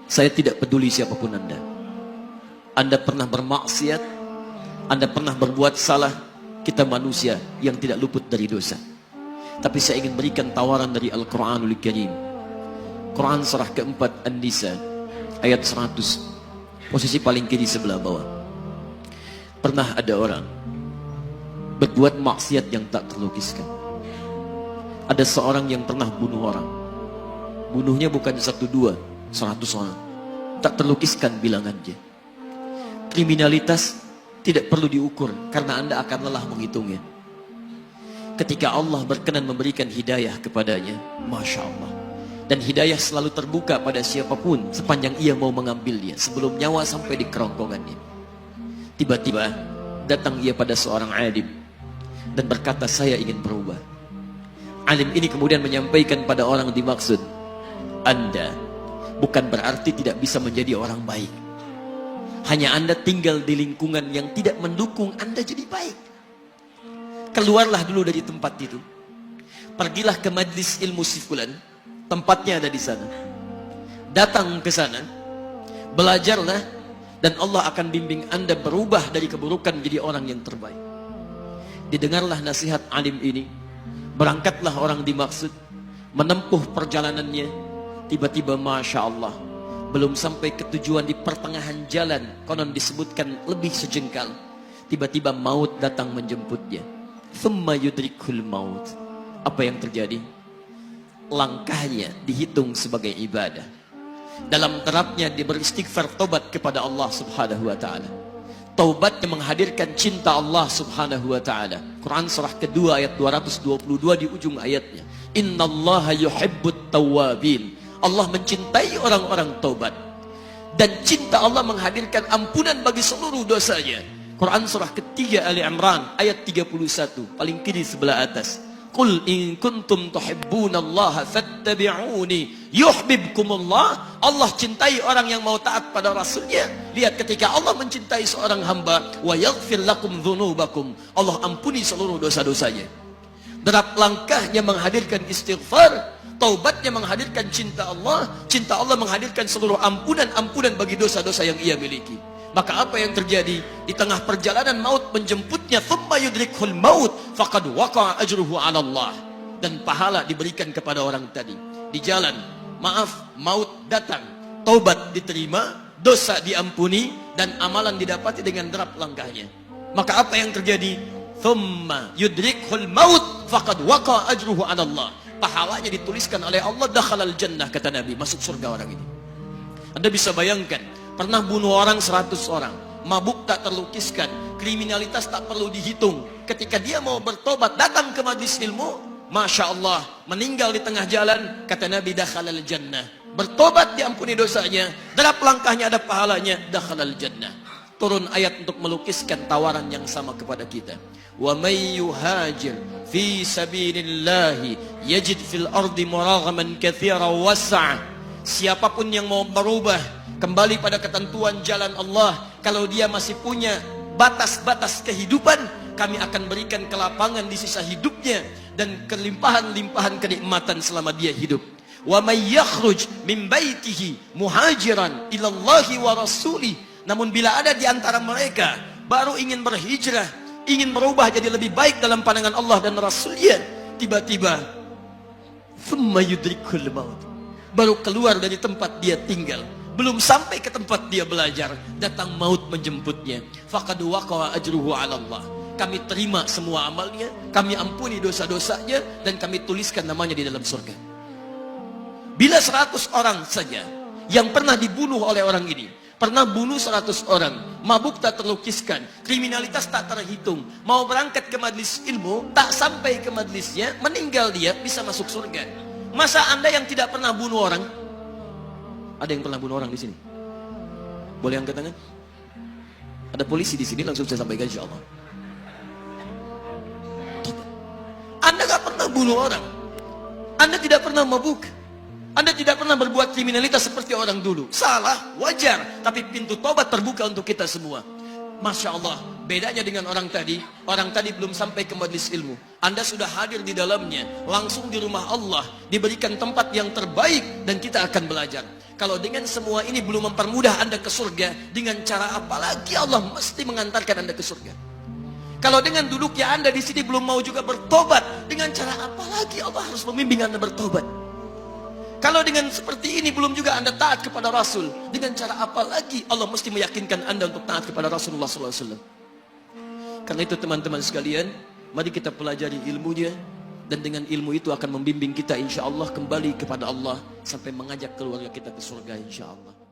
Saya tidak peduli siapapun Anda. Anda pernah bermaksiat, Anda pernah berbuat salah. Kita manusia yang tidak luput dari dosa. Tapi saya ingin berikan tawaran dari Al-Quranul Karim. Quran surah keempat An-Nisa ayat 100, posisi paling kiri sebelah bawah. Pernah ada orang berbuat maksiat yang tak terlukiskan. Ada seorang yang pernah bunuh orang. Bunuhnya bukan 1, 2, 100 orang. Tak terlukiskan bilangannya. Kriminalitas tidak perlu diukur karena Anda akan lelah menghitungnya. Ketika Allah berkenan memberikan hidayah kepadanya, Masya Allah. Dan hidayah selalu terbuka pada siapapun sepanjang ia mau mengambilnya sebelum nyawa sampai di kerongkongannya. Tiba-tiba datang ia pada seorang alim dan berkata, saya ingin berubah. Alim ini kemudian menyampaikan pada orang dimaksud, Anda bukan berarti tidak bisa menjadi orang baik. Hanya Anda tinggal di lingkungan yang tidak mendukung Anda jadi baik. Keluarlah dulu dari tempat itu. Pergilah ke majlis ilmu sifulan. Tempatnya ada di sana. Datang ke sana. Belajarlah. Dan Allah akan bimbing Anda berubah dari keburukan menjadi orang yang terbaik. Didengarlah nasihat alim ini. Berangkatlah orang dimaksud. Menempuh perjalanannya. Tiba-tiba Masya Allah. Belum sampai ke tujuan, di pertengahan jalan, konon disebutkan lebih sejengkal, tiba-tiba maut datang menjemputnya. Thumma yudrikul maut. Apa yang terjadi? Langkahnya dihitung sebagai ibadah. Dalam terapnya dia beristighfar, tobat kepada Allah subhanahu wa ta'ala. Taubatnya menghadirkan cinta Allah subhanahu wa ta'ala. Quran surah kedua ayat 222 di ujung ayatnya. Innallaha yuhibbut tawwabin. Allah mencintai orang-orang taubat. Dan cinta Allah menghadirkan ampunan bagi seluruh dosanya. Quran surah ketiga Ali Imran ayat 31, paling kiri sebelah atas. Qul in kuntum tuhibbunallaha fattabi'uni yuhibbukumullah. Allah cintai orang yang mau taat pada Rasulnya. Lihat, ketika Allah mencintai seorang hamba, wa yaghfir lakum dzunubakum, Allah ampuni seluruh dosa-dosanya. Derap langkahnya menghadirkan istighfar. Taubatnya menghadirkan cinta Allah. Cinta Allah menghadirkan seluruh ampunan bagi dosa-dosa yang ia miliki. Maka apa yang terjadi? Di tengah perjalanan maut menjemputnya. Thumma yudrikhul maut faqad waqa'a ajruhu 'ala Allah. Dan pahala diberikan kepada orang tadi. Di jalan, maaf, maut datang. Taubat diterima, dosa diampuni, dan amalan didapati dengan derap langkahnya. Maka apa yang terjadi? Thumma yudrikhul maut faqad waqa'a ajruhu 'ala Allah. Pahalanya dituliskan oleh Allah, dakhalal jannah, kata Nabi, masuk surga orang ini. Anda bisa bayangkan, pernah bunuh orang 100 orang, mabuk tak terlukiskan, kriminalitas tak perlu dihitung. Ketika dia mau bertobat, datang ke majlis ilmu, Masya Allah, meninggal di tengah jalan, kata Nabi, dakhalal jannah. Bertobat diampuni dosanya, derap langkahnya ada pahalanya, dakhalal jannah. Turun ayat untuk melukiskan tawaran yang sama kepada kita. Wa may yuhajir fi sabilillahi yajid fil ardi muraghaman katsiran was'a. Siapapun yang mau berubah kembali pada ketentuan jalan Allah, kalau dia masih punya batas-batas kehidupan, kami akan berikan kelapangan di sisa hidupnya dan kelimpahan-limpahan kenikmatan selama dia hidup. Wa may yakhruj min baitihi muhajiran ila Allahi wa rasuli. Namun bila ada di antara mereka baru ingin berhijrah, ingin berubah jadi lebih baik dalam pandangan Allah dan Rasulnya, tiba-tiba thumma yudrikul maut, baru keluar dari tempat dia tinggal, belum sampai ke tempat dia belajar, datang maut menjemputnya. Faqad waqa'a ajruhu 'ala Allah. Kami terima semua amalnya, kami ampuni dosa-dosanya, dan kami tuliskan namanya di dalam surga. Bila 100 orang saja yang pernah dibunuh oleh orang ini, pernah bunuh 100 orang, mabuk tak terlukiskan, kriminalitas tak terhitung, mau berangkat ke majlis ilmu, tak sampai ke majlisnya, meninggal dia, bisa masuk surga. Masa Anda yang tidak pernah bunuh orang? Ada yang pernah bunuh orang di sini? Boleh angkat tangan? Ada polisi di sini, langsung saya sampaikan insyaallah. Anda gak pernah bunuh orang, Anda tidak pernah mabuk, Anda tidak pernah berbuat kriminalitas seperti orang dulu. Salah, wajar, tapi pintu tobat terbuka untuk kita semua. Masya Allah, Bedanya dengan orang tadi belum sampai ke majelis ilmu. Anda sudah hadir di dalamnya, langsung di rumah Allah, diberikan tempat yang terbaik dan kita akan belajar. Kalau dengan semua ini belum mempermudah Anda ke surga, dengan cara apa lagi Allah mesti mengantarkan Anda ke surga? Kalau dengan duduknya Anda di sini belum mau juga bertobat, dengan cara apa lagi Allah harus membimbing Anda bertobat? Kalau dengan seperti ini belum juga Anda taat kepada Rasul, dengan cara apa lagi Allah mesti meyakinkan Anda untuk taat kepada Rasulullah SAW? Karena itu teman-teman sekalian, mari kita pelajari ilmunya, dan dengan ilmu itu akan membimbing kita insya Allah kembali kepada Allah sampai mengajak keluarga kita ke surga insya Allah.